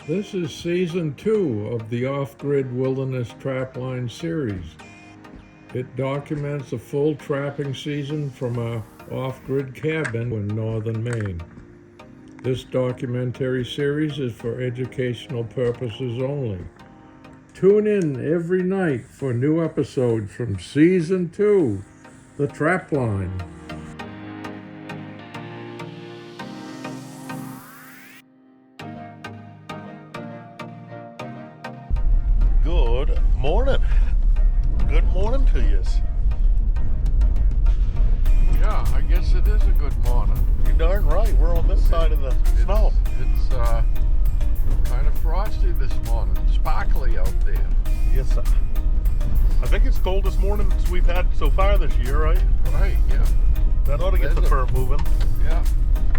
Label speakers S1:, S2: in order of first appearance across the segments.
S1: This is Season 2 of the Off-Grid Wilderness Trapline series. It documents a full trapping season from our off-grid cabin in northern Maine. This documentary series is for educational purposes only. Tune in every night for new episodes from Season 2, The Trapline.
S2: Good morning. Good morning to you.
S1: Yeah, I guess it is a good morning.
S2: You're darn right. We're on this side of the snow.
S1: It's kind of frosty this morning, sparkly out there.
S2: Yes, sir. I think it's coldest morning we've had so far this year, right?
S1: Right, yeah.
S2: That ought to get the fur moving.
S1: Yeah,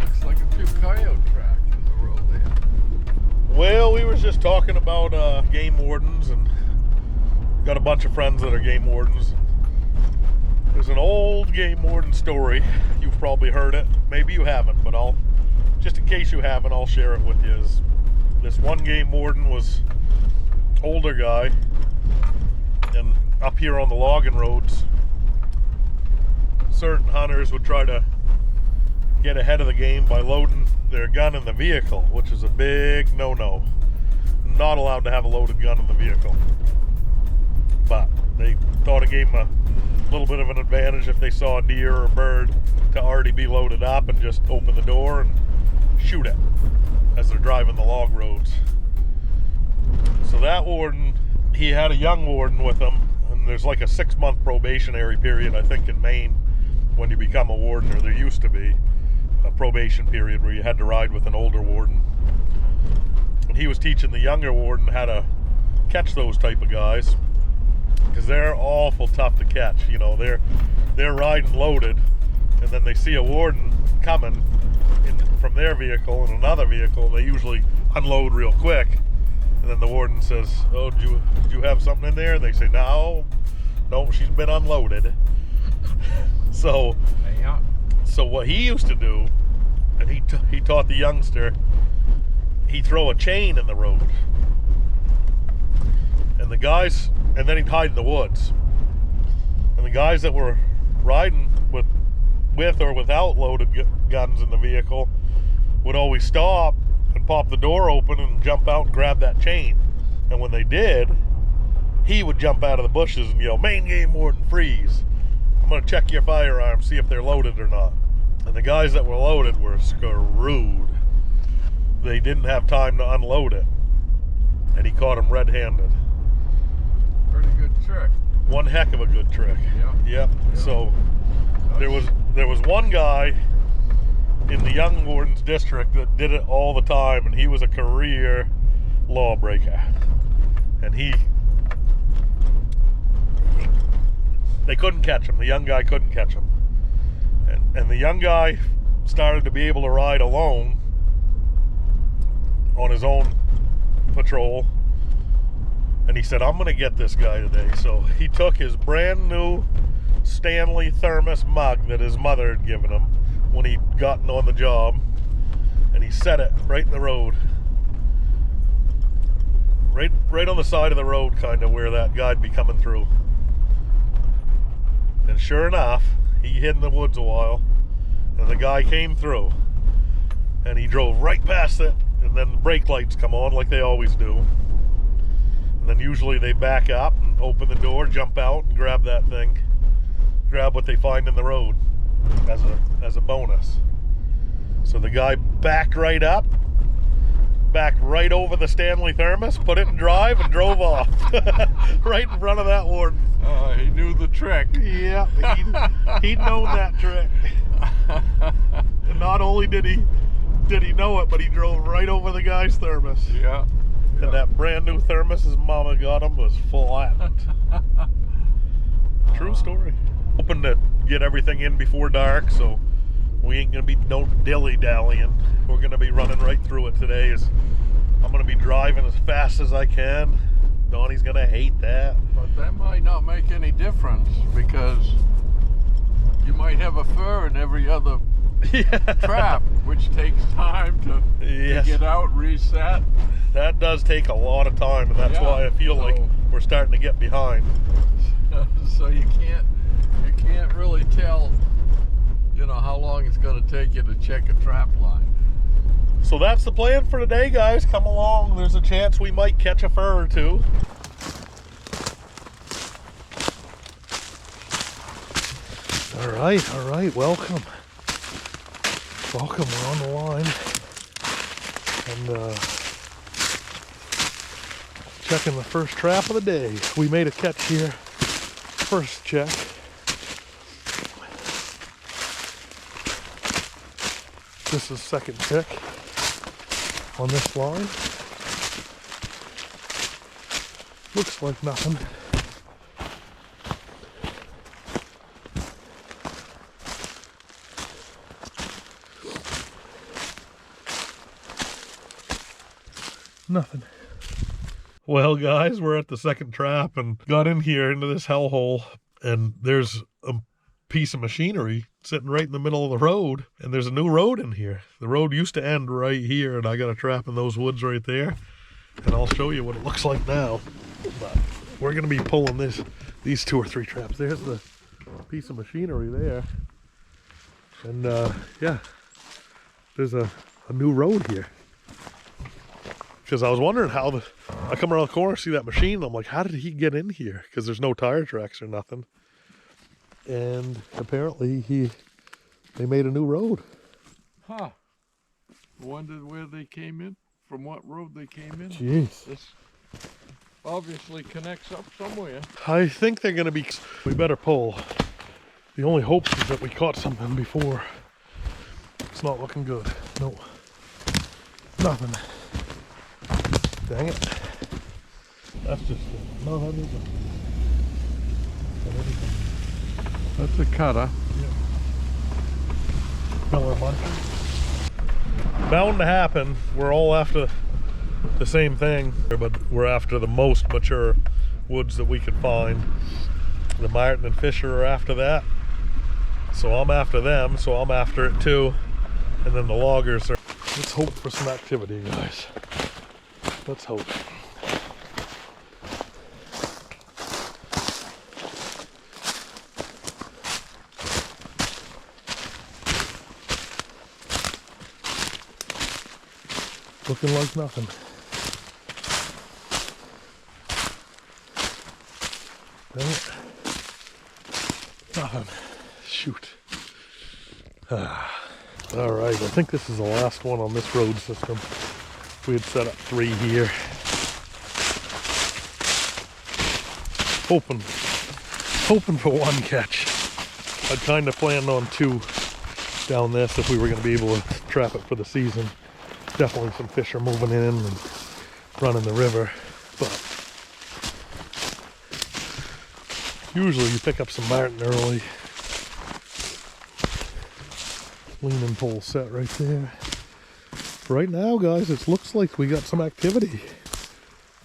S1: looks like a few coyote tracks in the road there.
S2: Well, we were just talking about game wardens, and got a bunch of friends that are game wardens. There's an old game warden story. You've probably heard it. Maybe you haven't, but just in case you haven't, I'll share it with you. This one game warden was older guy, and up here on the logging roads, certain hunters would try to get ahead of the game by loading their gun in the vehicle, which is a big no-no. Not allowed to have a loaded gun in the vehicle. But they thought it gave them a little bit of an advantage if they saw a deer or a bird to already be loaded up and just open the door and shoot it as they're driving the log roads. So that warden, he had a young warden with him, and there's like a 6-month probationary period, I think, in Maine when you become a warden, or there used to be a probation period where you had to ride with an older warden. And he was teaching the younger warden how to catch those type of guys, because they're awful tough to catch. You know, they're riding loaded, and then they see a warden coming from their vehicle in another vehicle. They usually unload real quick, and then the warden says, "Oh, did you have something in there?" And they say, no, she's been unloaded." So what he used to do, and he taught the youngster, he'd throw a chain in the road, and then he'd hide in the woods. And the guys that were riding with or without loaded guns in the vehicle would always stop and pop the door open and jump out and grab that chain. And when they did, he would jump out of the bushes and yell, "Maine game warden, freeze. I'm going to check your firearms, see if they're loaded or not." And the guys that were loaded were screwed. They didn't have time to unload it. And he caught them red-handed.
S1: Pretty good trick.
S2: One heck of a good trick. Yep. So there was one guy in the young warden's district that did it all the time, and he was a career lawbreaker. And they couldn't catch him. The young guy couldn't catch him. And the young guy started to be able to ride alone on his own patrol. And he said, "I'm going to get this guy today." So he took his brand new Stanley thermos mug that his mother had given him when he'd gotten on the job, and he set it right in the road. Right on the side of the road, kind of where that guy'd be coming through. And sure enough, he hid in the woods a while, and the guy came through, and he drove right past it, and then the brake lights come on like they always do. And then usually they back up and open the door, jump out, and grab that thing. Grab what they find in the road as a bonus. So the guy backed right up, backed right over the Stanley thermos, put it in drive, and drove off. Right in front of that warden.
S1: He knew the trick.
S2: Yeah, he'd known that trick. And not only did he know it, but he drove right over the guy's thermos.
S1: Yeah.
S2: And that brand new thermos his mama got him was flattened. True story. Hoping to get everything in before dark, so we ain't gonna be no dilly-dallying. We're gonna be running right through it today. I'm gonna be driving as fast as I can. Donnie's gonna hate that.
S1: But that might not make any difference, because you might have a fur in every other trap, which takes time to get out, reset.
S2: That does take a lot of time, and that's
S1: Yeah,
S2: why I feel like we're starting to get behind.
S1: So you can't really tell, you know, how long it's going to take you to check a trap line.
S2: So that's the plan for today, guys. Come along. There's a chance we might catch a fur or two. All right, welcome. Welcome, we're on the line. And checking the first trap of the day. We made a catch here. First check. This is second check on this line. Looks like nothing. Nothing. Well, guys, we're at the second trap and got in here into this hellhole, and there's a piece of machinery sitting right in the middle of the road, and there's a new road in here. The road used to end right here, and I got a trap in those woods right there, and I'll show you what it looks like now. But we're gonna be pulling these 2 or 3 traps. There's the piece of machinery there, and yeah, there's a new road here. Because I was wondering how I come around the corner, see that machine, and I'm like, how did he get in here? Because there's no tire tracks or nothing. And apparently they made a new road.
S1: Huh. Wondered where they came in, from what road they came in.
S2: Jeez.
S1: This obviously connects up somewhere.
S2: I think they're going to be, we better pull. The only hope is that we caught something before. It's not looking good. No. Nothing. Dang it. That's just no, that isn't.
S1: That's a cutter.
S2: Yep. Color bunches. Bound to happen. We're all after the same thing, but we're after the most mature woods that we could find. The Marten and Fisher are after that. So I'm after them, so I'm after it too. And then the loggers are. Let's hope for some activity, guys. Let's hope. Looking like nothing. Dang it. Nothing. Shoot. All right, I think this is the last one on this road system. We had set up 3 here. Hoping for 1 catch. I'd kind of planned on 2 down this if we were going to be able to trap it for the season. Definitely some fish are moving in and running the river, but usually you pick up some Marten early. Leaning pole set right there. Right now, guys, it looks like we got some activity.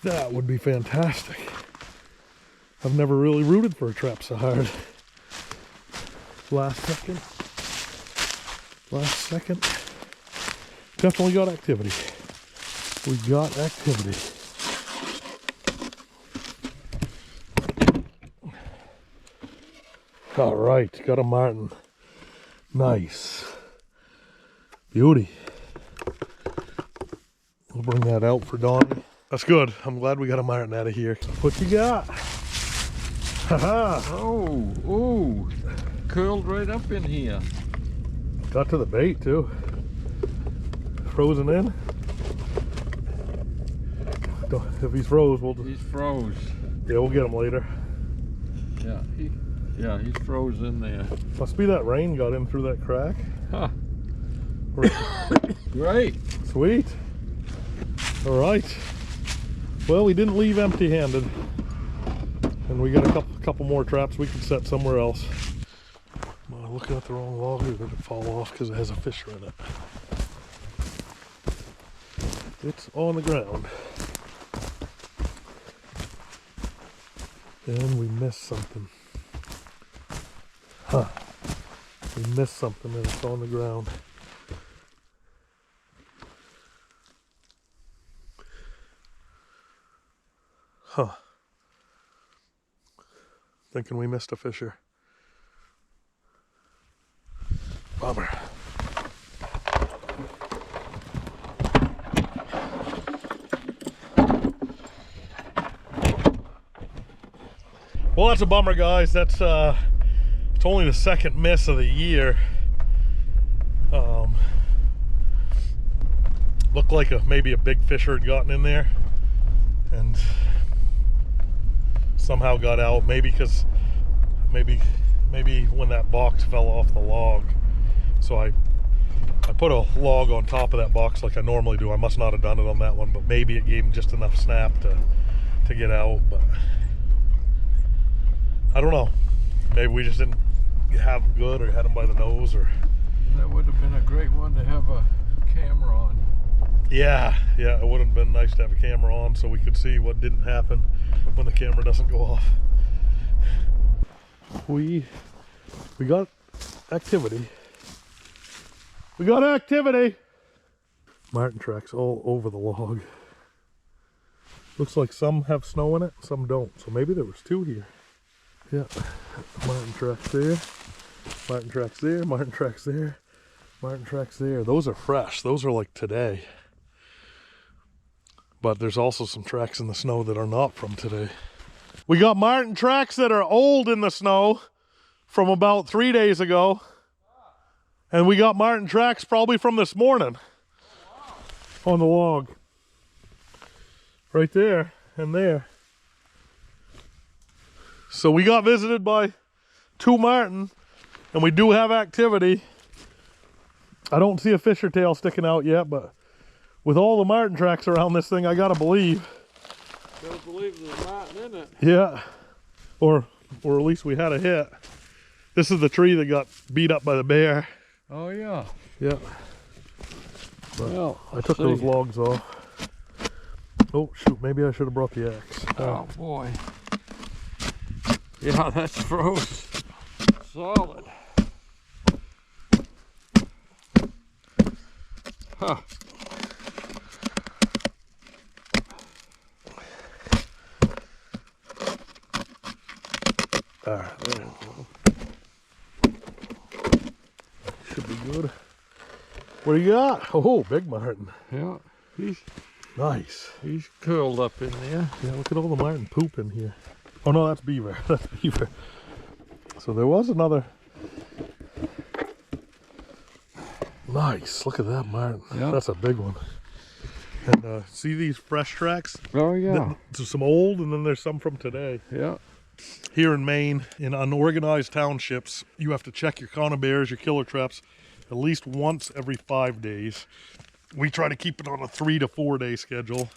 S2: That would be fantastic. I've never really rooted for a trap so hard. Last second. Definitely got activity. We got activity. All right, got a Marten. Nice. Beauty. We'll bring that out for Donnie. That's good. I'm glad we got a Marten out of here. What you got? Haha.
S1: Oh, curled right up in here.
S2: Got to the bait too. Frozen in. If he's froze, we'll just...
S1: He's froze.
S2: Yeah, we'll get him later.
S1: Yeah, he's froze in there.
S2: Must be that rain got in through that crack.
S1: Huh. Great.
S2: Sweet. All right. Well, we didn't leave empty-handed, and we got a couple more traps we can set somewhere else. Am I looking at the wrong log, or did it fall off because it has a fisher in it? It's on the ground. And we missed something. Huh. We missed something and it's on the ground. Huh. Thinking we missed a fisher. Bummer. Well, that's a bummer, guys. That's it's only the second miss of the year. Looked like maybe a big fisher had gotten in there and somehow got out. Maybe because maybe when that box fell off the log. So I put a log on top of that box like I normally do. I must not have done it on that one, but maybe it gave him just enough snap to get out. But I don't know. Maybe we just didn't have him good or had him by the nose, or
S1: That would have been a great one to have a camera on.
S2: yeah, it would have been nice to have a camera on so we could see what didn't happen when the camera doesn't go off. We got activity. We got activity. Marten tracks all over the log. Looks like some have snow in it, some don't. So maybe there was two here. Yeah, Marten tracks there. Marten tracks there. Marten tracks there. Marten tracks there. Those are fresh. Those are like today. But there's also some tracks in the snow that are not from today. We got Marten tracks that are old in the snow from about 3 days ago. And we got Marten tracks probably from this morning on the log. Right there and there. So we got visited by 2 Marten, and we do have activity. I don't see a fisher tail sticking out yet, but with all the Marten tracks around this thing, I gotta believe.
S1: Gotta believe there's Marten in it.
S2: Yeah, or at least we had a hit. This is the tree that got beat up by the bear.
S1: Oh yeah.
S2: Yeah. But
S1: Well,
S2: I took those logs off. Oh shoot, maybe I should have brought the axe.
S1: Oh boy. Yeah, that's froze. Solid. Huh.
S2: Alright, there we go. Should be good. What do you got? Oh, big Marten.
S1: Yeah,
S2: Nice.
S1: he's curled up in there.
S2: Yeah, look at all the Marten poop in here. Oh no, that's beaver. That's beaver. So there was another. Nice. Look at that Marten.
S1: Yeah.
S2: That's a big one. And see these fresh tracks?
S1: Oh yeah.
S2: There's some old, and then there's some from today.
S1: Yeah.
S2: Here in Maine, in unorganized townships, you have to check your conibears, your killer traps, at least once every 5 days. We try to keep it on a 3 to 4 day schedule.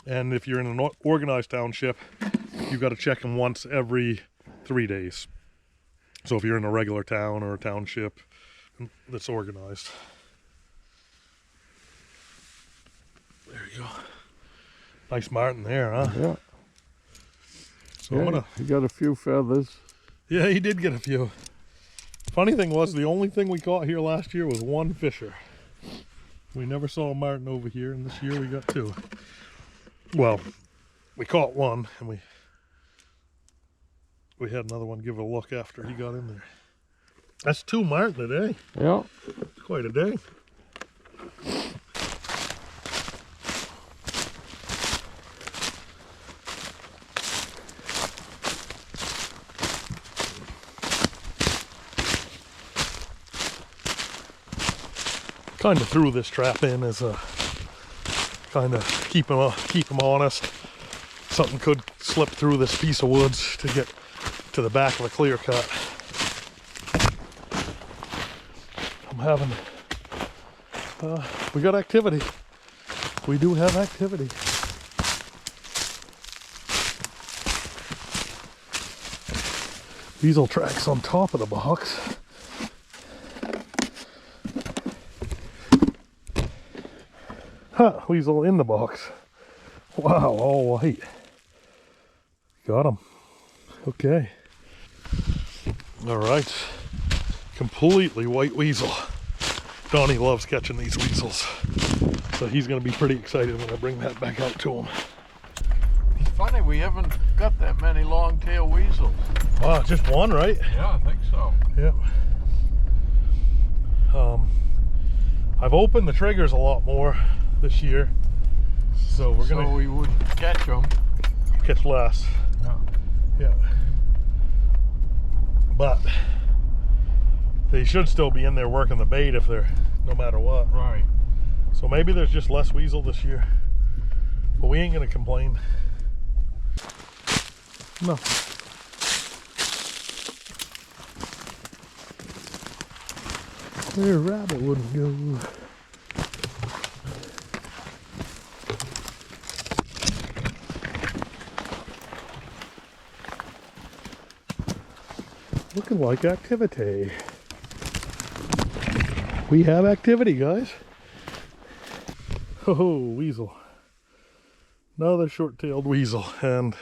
S2: And if you're in an organized township, you've got to check them once every 3 days. So if you're in a regular town or a township that's organized. There you go. Nice Marten there, huh?
S1: Yeah.
S2: So I'm gonna...
S1: He got a few feathers.
S2: Yeah, he did get a few. Funny thing was, the only thing we caught here last year was 1 fisher. We never saw a Marten over here, and this year we got 2. Well, we caught 1, and we had another one give it a look after he got in there. That's 2 Marten today.
S1: Yeah.
S2: It's quite a day. Kind of threw this trap in as a kind of keep him honest. Something could slip through this piece of woods to get to the back of a clear cut. I'm having we got activity. We do have activity. Weasel tracks on top of the box. Huh, weasel in the box. Wow, all white. Got him. Okay. All right. Completely white weasel. Donnie loves catching these weasels. So he's going to be pretty excited when I bring that back out to him.
S1: funny, we haven't got that many long-tailed weasels.
S2: Wow, just one, right?
S1: Yeah, I think so.
S2: Yep. I've opened the triggers a lot more this year, so we're gonna.
S1: So we would catch them.
S2: Catch less.
S1: Yeah.
S2: Yeah. But they should still be in there working the bait if they're, no matter what.
S1: Right.
S2: So maybe there's just less weasel this year, but we ain't gonna complain. No. Where a rabbit wouldn't go. Looking like activity. We have activity, guys. Oh, weasel. Another short-tailed weasel, and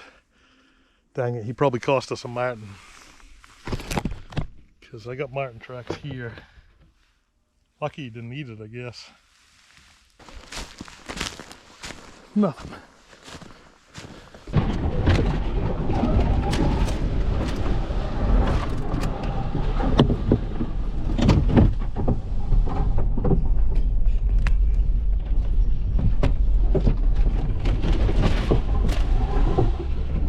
S2: dang it, he probably cost us a Marten. Because I got Marten tracks here. Lucky he didn't need it, I guess. Nothing.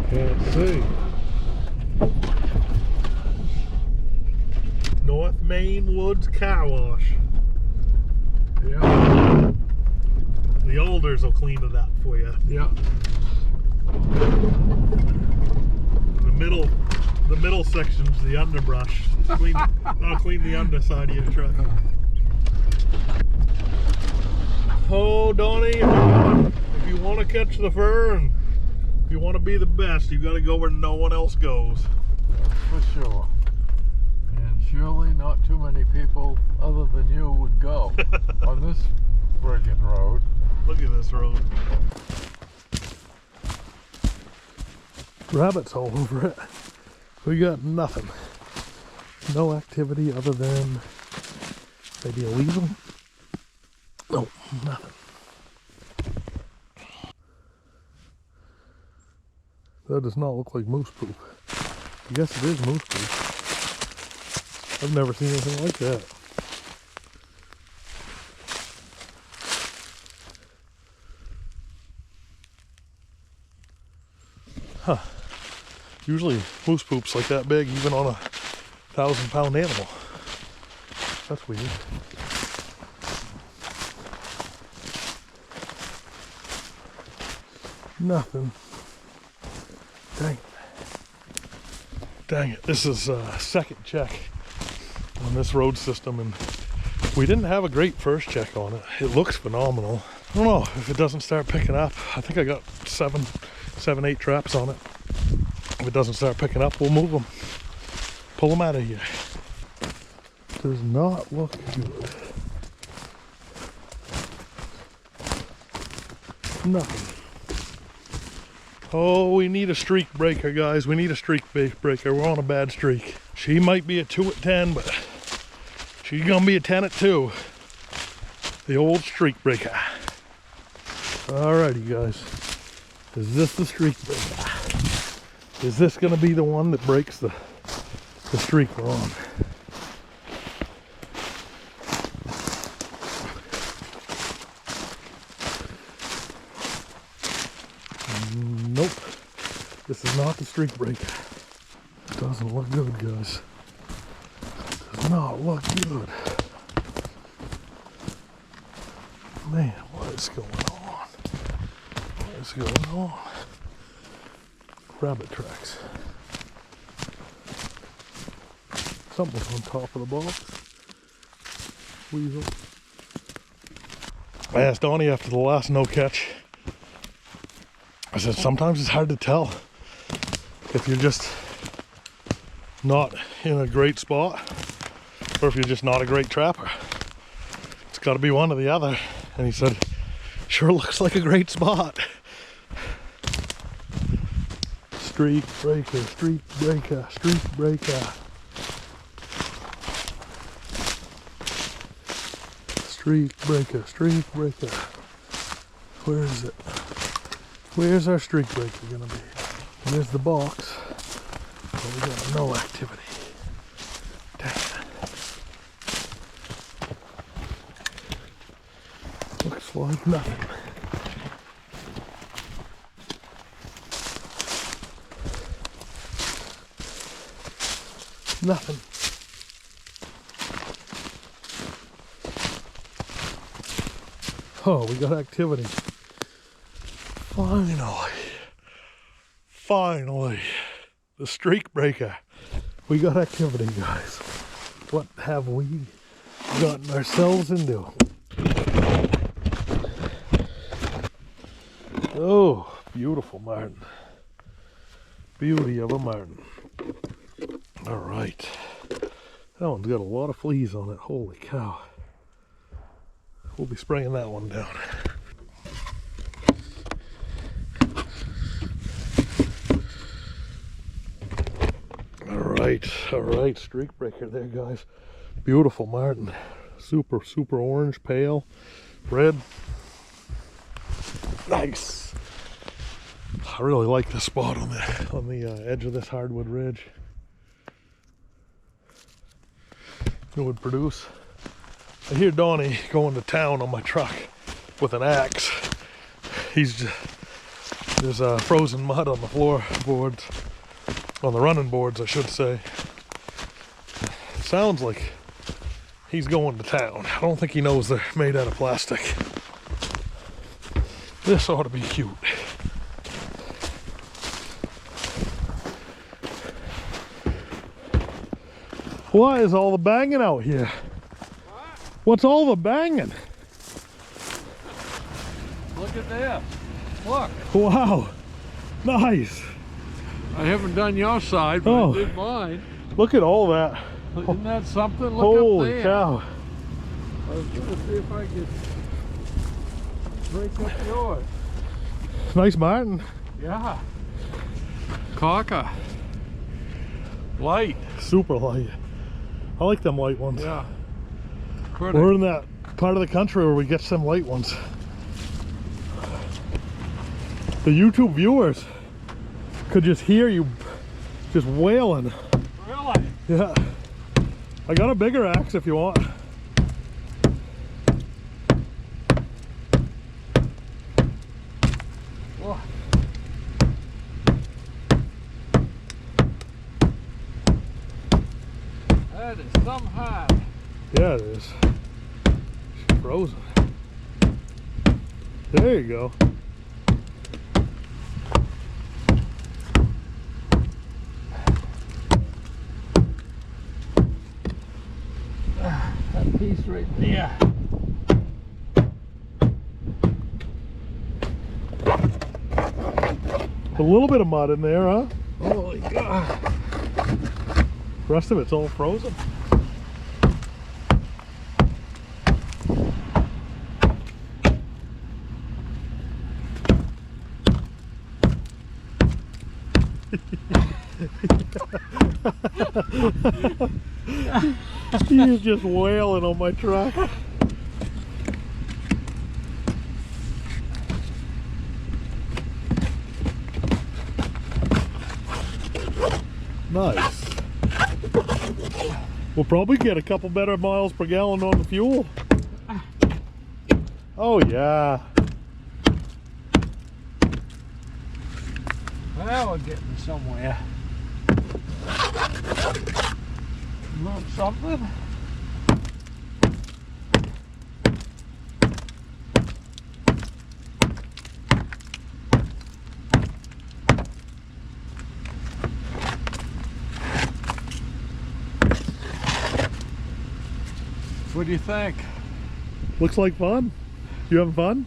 S1: Can't see.
S2: North Maine Woods Car Wash.
S1: Yeah.
S2: The alders will clean it up for you.
S1: Yeah.
S2: The middle section's the underbrush. I'll clean the underside of your truck. Oh, Donnie, if you want to catch the fur and if you want to be the best, you got to go where no one else goes.
S1: For sure. And surely not too many people other than you would go on this friggin' road.
S2: Look at this road. Rabbits all over it. We got nothing. No activity other than maybe a weasel. No, nothing. That does not look like moose poop. I guess it is moose poop. I've never seen anything like that. Huh. Usually moose poop's like that big, even on a 1,000-pound animal. That's weird. Nothing. Dang it. Dang it. This is a second check on this road system, and we didn't have a great first check on it. It looks phenomenal. I don't know if it doesn't start picking up. I think I got 8 traps on it. If it doesn't start picking up, we'll move them. Pull them out of here. Does not look good. Nothing. Oh, we need a streak breaker, guys. We need a streak breaker. We're on a bad streak. She might be a 2 at 10, but she's gonna be a 10 at 2. The old streak breaker. Alrighty, guys. Is this the streak breaker? Is this gonna be the one that breaks the streak we're on? Nope. This is not the streak breaker. Doesn't look good, guys. Does not look good. Man, what is going on? What is going on? Rabbit tracks. Something's on top of the box. Weasel. I asked Donnie after the last no catch. I said, sometimes it's hard to tell if you're just not in a great spot or if you're just not a great trapper. It's got to be one or the other. And he said, sure looks like a great spot. Streak breaker, streak breaker, streak breaker. Streak breaker, streak breaker. Where is it?
S3: Where's our streak breaker gonna be? There's the box. But we got no activity. Dang it. Looks like nothing. Nothing. Oh, we got activity. Finally, the streak breaker. We got activity, guys. What have we gotten ourselves into? Oh, beautiful Marten. Beauty of a Marten. All right. That one's got a lot of fleas on it. Holy cow. We'll be spraying that one down. All right, streak breaker there, guys. Beautiful Marten. Super orange, pale, red. Nice. I really like this spot on the edge of this hardwood ridge. It would produce. I hear Donnie going to town on my truck with an axe. There's frozen mud on the floorboards, on the running boards, I should say. It sounds like he's going to town. I don't think he knows they're made out of plastic. This ought to be cute. What is all the banging out here? What's all the banging?
S1: Look at this. Look.
S3: Wow. Nice.
S1: I haven't done your side, but I did mine.
S3: Look at all that.
S1: Isn't that something? Look
S3: Holy
S1: up there.
S3: cow.
S1: I was going to see if I could break up yours.
S3: Nice Marten.
S1: Yeah. Cocker. Light.
S3: Super light. I like them light ones.
S1: Yeah. Pretty.
S3: We're in that part of the country where we get some light ones. The YouTube viewers could just hear you just wailing.
S1: Really?
S3: Yeah. I got a bigger axe if you want.
S1: Oh. That is some hard.
S3: Yeah, it is. She's frozen. There you go.
S1: That piece right there.
S3: A little bit of mud in there, huh?
S1: Holy God.
S3: The rest of it's all frozen. He's just wailing on my truck. Nice. We'll probably get a couple better miles per gallon on the fuel. Oh yeah.
S1: Well, we're getting somewhere. Learn something. What do you think?
S3: Looks like fun. You having fun?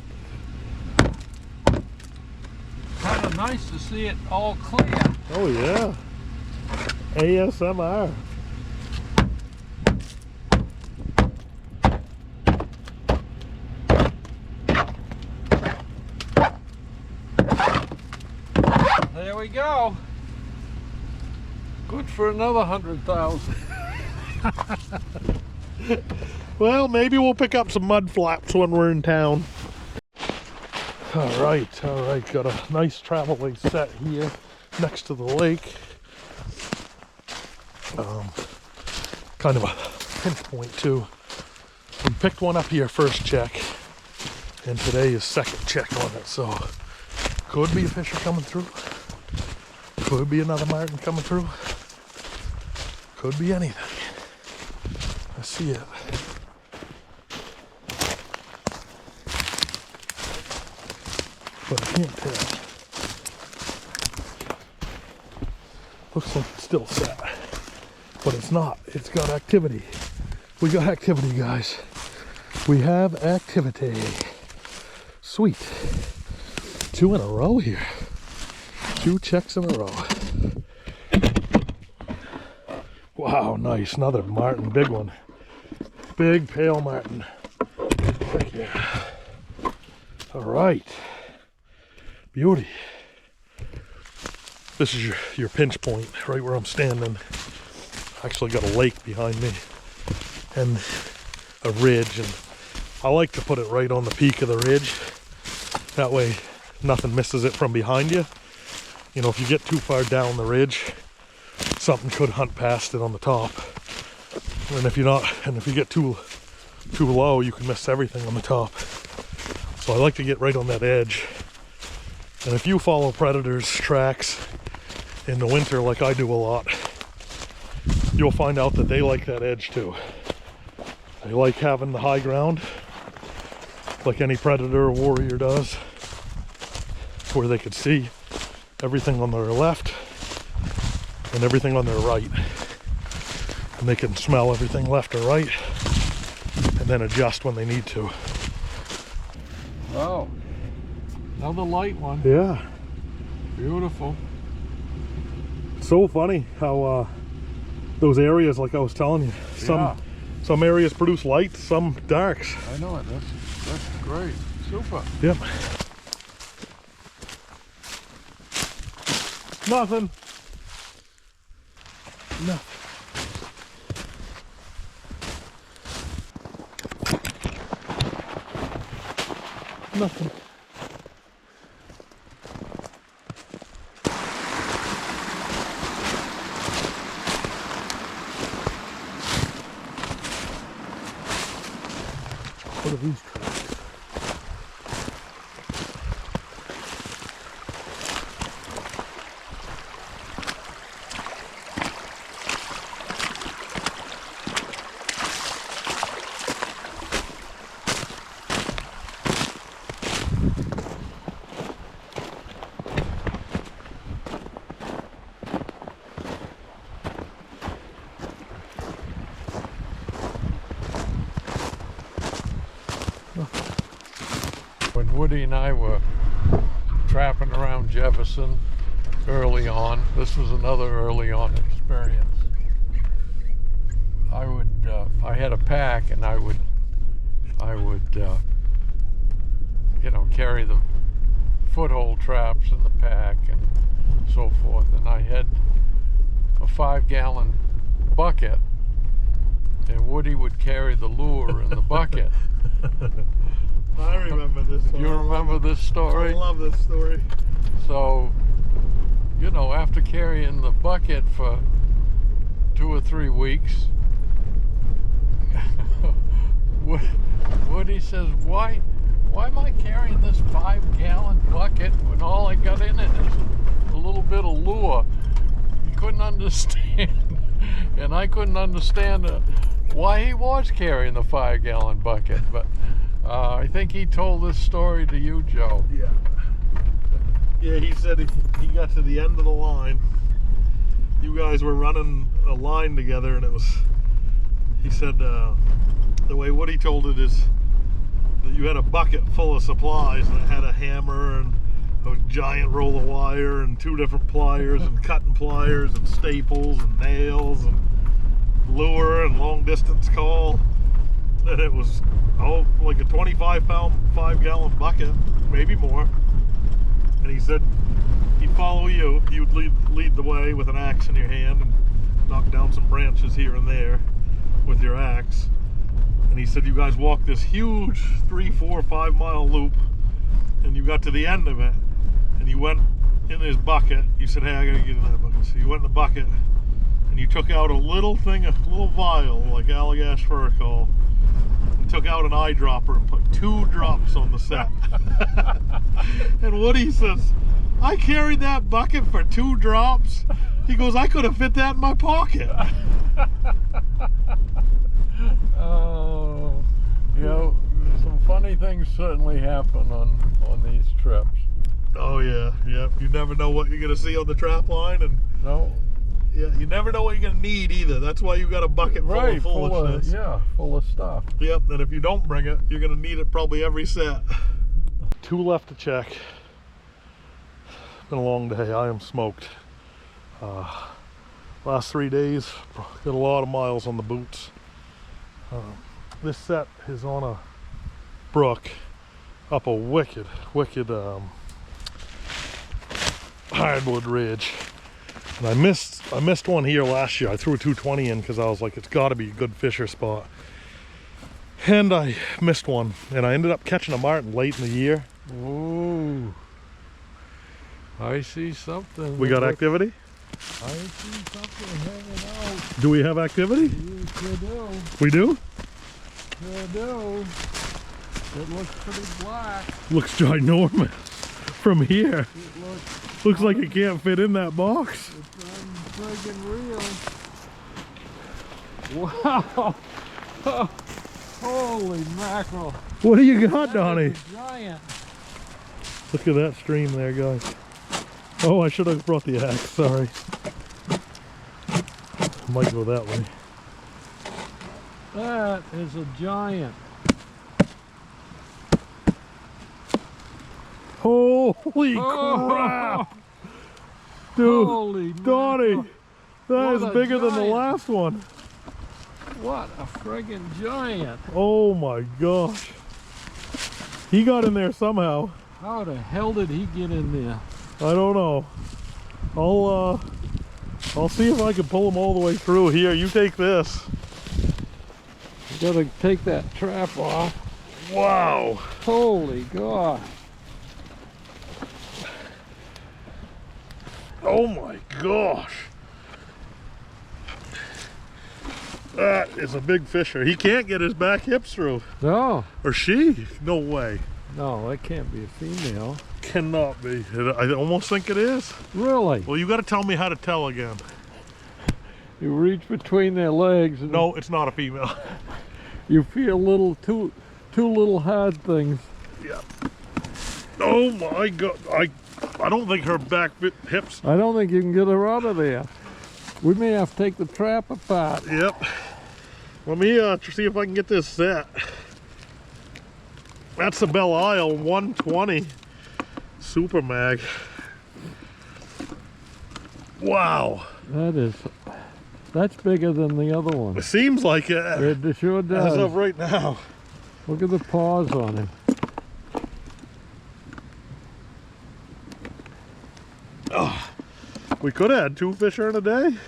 S1: Kind of nice to see it all clear.
S3: Oh yeah. ASMR.
S1: There we go. Good for another 100,000.
S3: Well, maybe we'll pick up some mud flaps when we're in town. All right. Got a nice travel way set here next to the lake. Kind of a pinch point too. We picked one up here first check, and today is second check on it. So could be a fisher coming through. Could be another marten coming through. Could be anything. I see it. But I can't tell. Looks like it's still set. But it's not. It's got activity. We got activity, guys. We have activity. Sweet. 2 in a row here. 2 checks in a row. Wow, nice. Another marten, big one. Big pale marten. Heck yeah. All right. Beauty. This is your pinch point, right where I'm standing. Actually got a lake behind me and a ridge, and I like to put it right on the peak of the ridge. That way nothing misses it from behind you. You know, if you get too far down the ridge, something could hunt past it on the top. And if you get too low, you can miss everything on the top. So I like to get right on that edge. And if you follow predators' tracks in the winter like I do a lot, you'll find out that they like that edge too. They like having the high ground, like any predator or warrior does, where they could see everything on their left and everything on their right. And they can smell everything left or right and then adjust when they need to.
S1: Oh, another light one.
S3: Yeah.
S1: Beautiful.
S3: So funny how those areas, like I was telling you, some areas produce light, some darks.
S1: I know it. That's great. Super.
S3: Yep. Nothing. Nothing. Nothing. What are these tracks?
S1: When Woody and I were trapping around Jefferson early on, this was another early on experience. I had a pack, and I would carry the foothold traps in the pack and so forth. And I had a 5-gallon bucket, and Woody would carry the lure in the bucket.
S3: I remember this one.
S1: You remember this story?
S3: I love this story.
S1: So, after carrying the bucket for 2 or 3 weeks, Woody says, why am I carrying this 5-gallon bucket when all I got in it is a little bit of lure? He couldn't understand, and I couldn't understand why he was carrying the 5-gallon bucket, but I think he told this story to you, Joe.
S3: Yeah. Yeah, he said he got to the end of the line. You guys were running a line together, and he said, the way Woody told it is that you had a bucket full of supplies, and it had a hammer and a giant roll of wire and 2 different pliers and cutting pliers and staples and nails and lure and long distance call. And it was like a 25-pound 5-gallon bucket, maybe more. And he said he'd follow you. You'd lead the way with an axe in your hand and knock down some branches here and there with your axe. And he said you guys walked this huge 3, 4, 5 mile loop
S2: and you got to the end of it, and you went in his bucket. You said, hey, I gotta get in that bucket. So you went in the bucket, and you took out a little thing, a little vial, like Allagash Furacol, and took out an eyedropper and put 2 drops on the set. And Woody says, I carried that bucket for 2 drops. He goes, I could have fit that in my pocket.
S1: Oh, you know, some funny things certainly happen on these trips.
S2: Oh yeah, yeah. You never know what you're gonna see on the trap line, and
S1: No,
S2: yeah, you never know what you're gonna need either. That's why you got a bucket full
S1: right,
S2: of foolishness.
S1: full of stuff.
S2: Yep. And if you don't bring it, you're gonna need it probably every set. 2 left to check. It's been a long day. I am smoked. Last 3 days, got a lot of miles on the boots. This set is on a brook up a wicked hardwood ridge, and I missed one here last year. I threw a 220 in because I was like, it's got to be a good fisher spot, and I missed one, and I ended up catching a marten late in the year.
S1: Ooh, I see something.
S2: We got activity.
S1: I see something hanging out.
S2: Do we have activity?
S1: You sure do.
S2: We do.
S1: Sure do. It looks pretty black.
S2: Looks ginormous from here.
S1: It
S2: Looks like it can't fit in that box.
S1: It's friggin' real. Wow. Holy mackerel.
S2: What do you got,
S1: That
S2: Donnie?
S1: is a giant.
S2: Look at that stream there, guys. Oh, I should have brought the axe, sorry. Might go that way.
S1: That is a giant.
S2: Holy
S1: Oh.
S2: crap! Dude,
S1: Holy
S2: Donnie,
S1: mackerel.
S2: that
S1: What
S2: is
S1: a
S2: bigger than the
S1: giant.
S2: last one.
S1: What a friggin' giant.
S2: Oh my gosh. He got in there somehow.
S1: How the hell did he get in there?
S2: I don't know. I'll see if I can pull him all the way through. Here, you take this.
S1: You gotta take that trap off.
S2: Wow.
S1: Holy God.
S2: Oh my gosh. That is a big fisher. He can't get his back hips through.
S1: No,
S2: Or she. No way.
S1: no, that can't be a female.
S2: Cannot be. I almost think it is.
S1: Really?
S2: Well, you got to tell me how to tell again.
S1: You reach between their legs and
S2: No, it's not a female.
S1: you feel two little hard things.
S2: Yeah. Oh my God. I don't think her back hips.
S1: I don't think you can get her out of there. We may have to take the trap apart.
S2: Yep. Let me see if I can get this set. That's the Belisle 120 Super Mag. Wow.
S1: That's bigger than the other one.
S2: It seems like it.
S1: It sure
S2: As
S1: does.
S2: of right now.
S1: Look at the paws on him.
S2: Oh, we could have had 2 fisher in a day.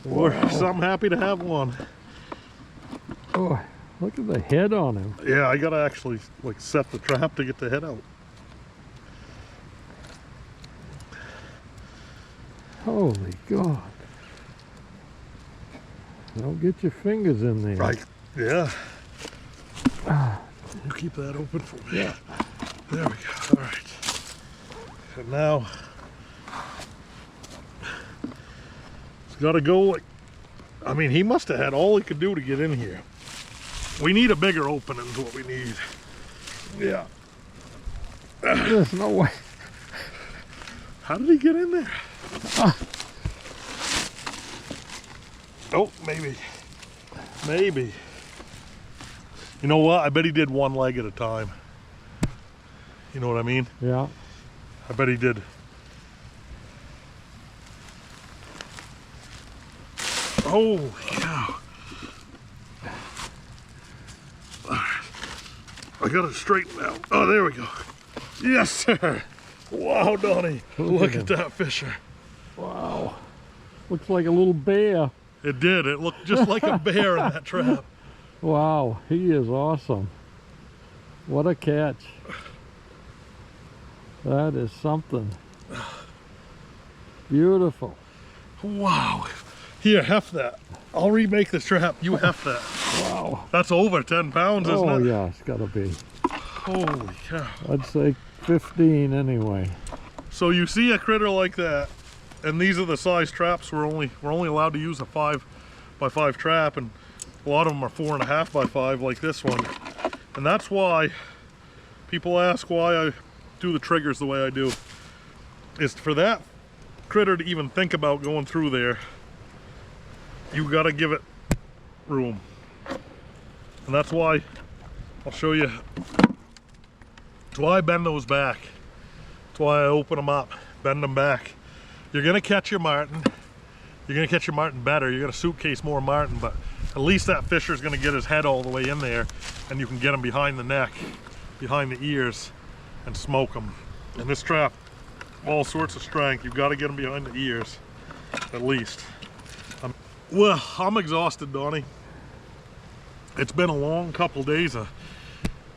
S1: Wow.
S2: So I'm happy to have one.
S1: Oh, look at the head on him.
S2: Yeah, I gotta actually like set the trap to get the head out.
S1: Holy God. Don't get your fingers in there.
S2: Right. Yeah. You keep that open for me.
S1: Yeah.
S2: There we go. All right. And now it's got to go like. I mean, he must have had all he could do to get in here. We need a bigger opening is what we need. Yeah.
S1: There's no way.
S2: How did he get in there? Oh, maybe. Maybe. You know what? I bet he did one leg at a time. You know what I mean?
S1: Yeah.
S2: I bet he did. Holy cow. I got it straightened out. Oh, there we go. Yes, sir. Wow, Donnie. Look at that fisher.
S1: Wow. Looks like a little bear.
S2: It did. It looked just like a bear in that trap.
S1: Wow, he is awesome. What a catch. That is something. Beautiful.
S3: Wow. Here, heft that. I'll remake this trap. You heft that.
S1: Wow.
S3: That's over 10 pounds, isn't
S1: Oh
S3: it?
S1: yeah, it's gotta be.
S3: Holy cow.
S1: I'd say 15 anyway.
S3: So you see a critter like that, and these are the size traps we're only allowed to use a 5x5 trap, and a lot of them are 4.5x5 like this one. And that's why people ask why I do the triggers the way I do. Is for that critter to even think about going through there, you gotta give it room. And that's why I'll show you. That's why I bend those back. That's why I open them up, bend them back. You're gonna catch your Marten. You're gonna catch your Marten better. You're gonna suitcase more Marten, but at least that fisher's gonna get his head all the way in there, and you can get him behind the neck, behind the ears, and smoke them. And this trap, all sorts of strength. You've got to get them behind the ears, at least. Well, I'm exhausted, Donnie. It's been a long couple days of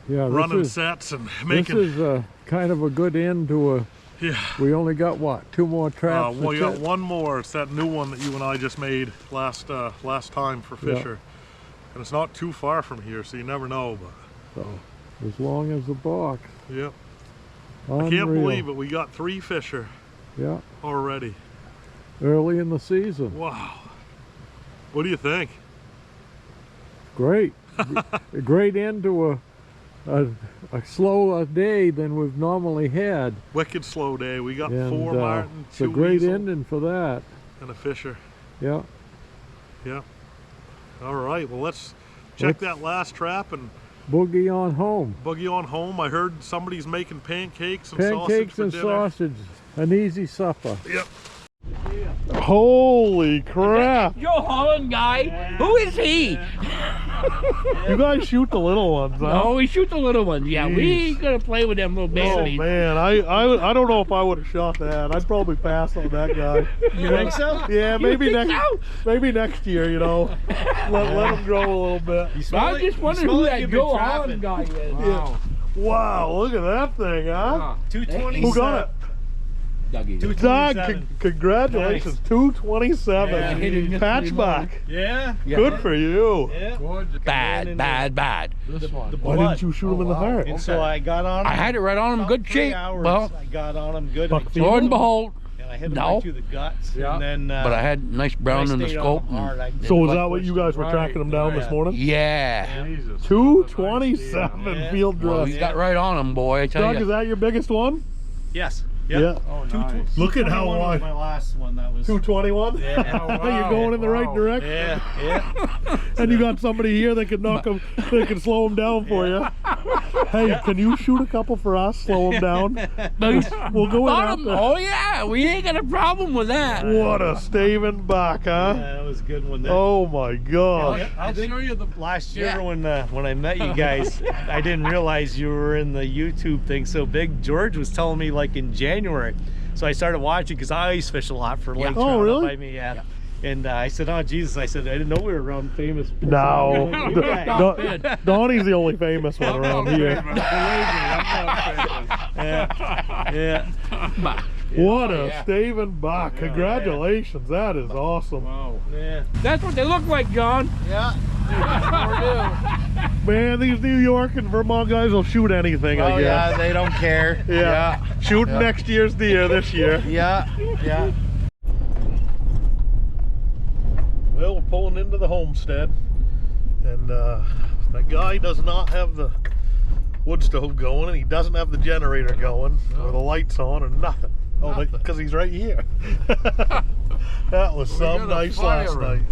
S3: running sets and making.
S1: This is kind of a good end to a.
S3: Yeah.
S1: We only got what, 2 more traps?
S3: Well, you got one more. It's that new one that you and I just made last time for Fisher, and it's not too far from here, so you never know. But
S1: so, as long as the box.
S3: Yep.
S1: Unreal.
S3: I can't believe it. We got 3 Fisher.
S1: Yeah.
S3: Already.
S1: Early in the season.
S3: Wow. What do you think?
S1: Great. A great end to a slower day than we've normally had.
S3: Wicked slow day. We got
S1: And,
S3: 4 Marten, 2
S1: It's a great
S3: weasel,
S1: ending for that.
S3: and a Fisher.
S1: Yeah.
S3: Yeah. All right. Well, let's check that last trap and
S1: Boogie on home.
S3: boogie on home. I heard somebody's making pancakes and
S1: Pancakes
S3: sausage for
S1: and
S3: dinner.
S1: sausage. An easy supper.
S3: Yep. Holy crap!
S4: Yo, Holland guy, who is he?
S3: You guys shoot the little ones, huh?
S4: No, we shoot the little ones. Yeah, we ain't gonna play with them little
S3: Oh
S4: babies.
S3: man, I don't know if I would have shot that. I'd probably pass on that guy.
S4: You think so?
S3: Yeah, maybe
S4: think
S3: maybe next year. You know, let them grow a little bit.
S4: I just wondering who that Joe Holland guy is.
S3: Wow. Wow, look at that thing, huh?
S5: 227.
S3: Who got it?
S4: Dougie.
S3: Doug, congratulations, 227.
S4: Yeah.
S3: Patchback.
S5: Yeah.
S3: Good for you.
S5: Yeah.
S4: Bad.
S5: The
S3: Why didn't you shoot him in the heart?
S5: And so I got on him.
S4: I had it right on him,
S5: about
S4: good
S5: 3
S4: shape.
S5: hours.
S4: Well,
S5: I got on him good.
S3: Buck
S5: And
S3: fever?
S4: Lord and behold,
S5: I hit him
S4: No.
S5: right through the guts.
S1: Yeah.
S5: And then,
S4: but I had nice brown in the
S5: stayed on
S4: scope.
S5: him hard. I
S3: So was
S5: didn't
S3: that what you guys were
S1: Right.
S3: tracking him down this morning?
S4: Yeah.
S3: 227
S5: Yeah.
S3: field
S4: Well,
S3: dress.
S4: he got right on him, boy. I tell
S3: Doug, is
S4: you.
S3: that your biggest one?
S5: Yes.
S3: Yeah.
S1: Oh, nice.
S3: Look at how
S5: 221 was
S3: wide.
S5: my last one. That was.
S3: 221?
S5: Yeah.
S1: Oh, wow.
S3: You're going in the right
S1: Wow.
S3: direction.
S5: Yeah.
S3: And you got somebody here that can knock him, that can slow him down for you. Hey, can you shoot a couple for us? Slow him down. We'll go in
S4: Bottom.
S3: after.
S4: Oh yeah, we ain't got a problem with that.
S3: What a staving back, huh?
S5: Yeah, that was a good one. There.
S3: Oh my gosh.
S5: I think last year
S4: Yeah.
S5: when I met you guys, I didn't realize you were in the YouTube thing so big. George was telling me like in January, so I started watching because I ice fish a lot for lakes
S3: Oh,
S5: around
S3: really?
S5: by me. Yeah. And I said, "Oh Jesus!" I said, "I didn't know we were around famous."
S3: No.
S5: Yeah.
S3: Donnie's the only famous one around here.
S5: Yeah.
S3: What a staving buck. Congratulations. That is awesome.
S5: Yeah.
S4: That's what they look like, John.
S3: Man, these New York and Vermont guys will shoot anything, I guess.
S5: Yeah, they don't care.
S3: Yeah. Shooting next year's deer this year.
S5: Yeah.
S3: Well, we're pulling into the homestead, and that guy does not have the wood stove going, and he doesn't have the generator going, or the lights on, or nothing. Oh, because he's right here. That was some nice last night.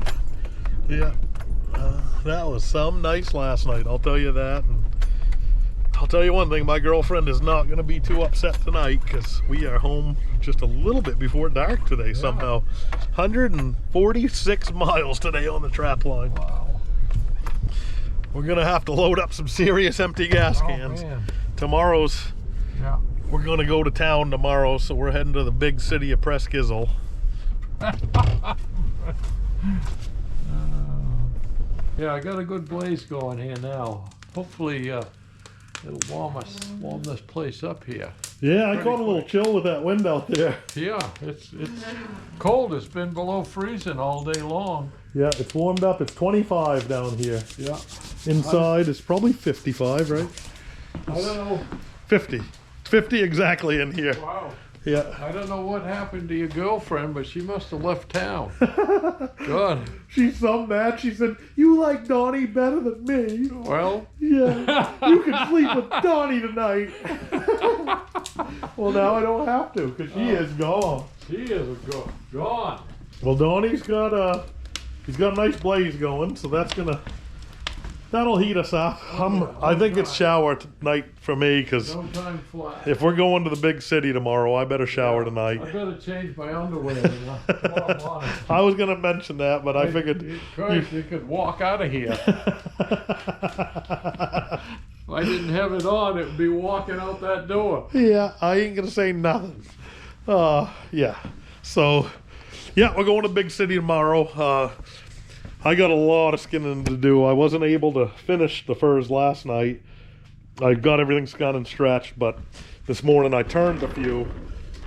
S3: Yeah, that was some nice last night, I'll tell you that. And I'll tell you one thing, my girlfriend is not going to be too upset tonight, because we are home just a little bit before dark today somehow. 146 miles today on the Trapline.
S1: Wow.
S3: We're going to have to load up some serious empty gas cans.
S1: Man.
S3: Tomorrow's,
S1: Yeah.
S3: we're going to go to town tomorrow, so we're heading to the big city of Presskizzle.
S1: Yeah, I got a good blaze going here now. Hopefully it'll warm this place up here.
S3: Yeah, I
S1: Pretty
S3: caught a little
S1: quick.
S3: chill with that wind out there.
S1: Yeah, it's cold. It's been below freezing all day long.
S3: Yeah, it's warmed up. It's 25 down here.
S1: Yeah.
S3: Inside it's probably 55, right?
S1: I don't know.
S3: 50. 50 exactly in here.
S1: Wow.
S3: Yeah.
S1: I don't know what happened to your girlfriend, but she must have left town. God.
S3: She's so mad. She said, "You like Donnie better than me."
S1: Well,
S3: Yeah. You can sleep with Donnie tonight. Well, now I don't have to because she is gone.
S1: she is gone.
S3: Well, Donnie's got a nice blaze going, so that'll heat us up. I think it's shower tonight for me because
S1: No time flies.
S3: if we're going to the big city tomorrow, I better shower tonight.
S1: I better change my underwear tomorrow morning.
S3: I was gonna mention that, but I figured.
S1: You could walk out of here. If I didn't have it on, it would be walking out that door.
S3: Yeah, I ain't gonna say nothing. Yeah. So, yeah, we're going to big city tomorrow. I got a lot of skinning to do. I wasn't able to finish the furs last night. I got everything skinned and stretched, but this morning I turned a few.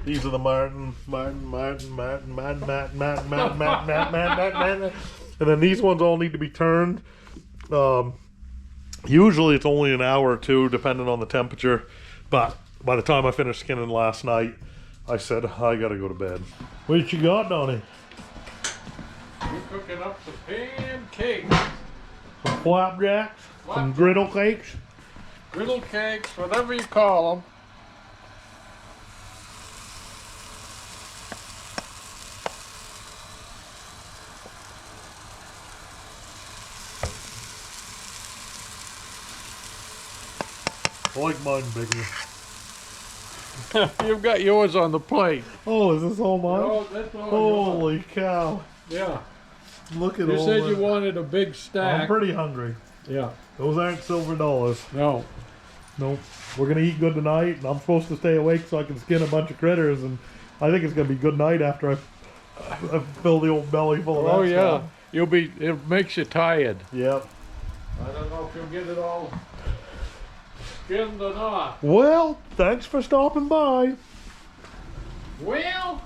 S3: These are the Marten. And then these ones all need to be turned. Usually it's only an hour or two, depending on the temperature. But by the time I finished skinning last night, I said, I gotta go to bed. What you got, Donnie?
S1: You're cooking up some pancakes,
S3: Some flapjacks? Some griddle cakes?
S1: griddle cakes, whatever you call them.
S3: I like mine bigger.
S1: You've got yours on the plate.
S3: Oh, is this all mine?
S1: Oh, that's all
S3: Holy cow.
S1: yours. Yeah.
S3: Look at
S1: You
S3: all
S1: said
S3: that.
S1: you wanted a big
S3: I'm
S1: stack.
S3: pretty hungry.
S1: Yeah.
S3: Those aren't silver dollars.
S1: No.
S3: Nope. We're gonna eat good tonight, and I'm supposed to stay awake so I can skin a bunch of critters, and I think it's gonna be good night after I fill the old belly full of that
S1: Oh yeah.
S3: stuff.
S1: It makes you tired.
S3: Yep.
S1: I don't know if you'll get it all skinned or not.
S3: Well, thanks for stopping by.
S1: Well,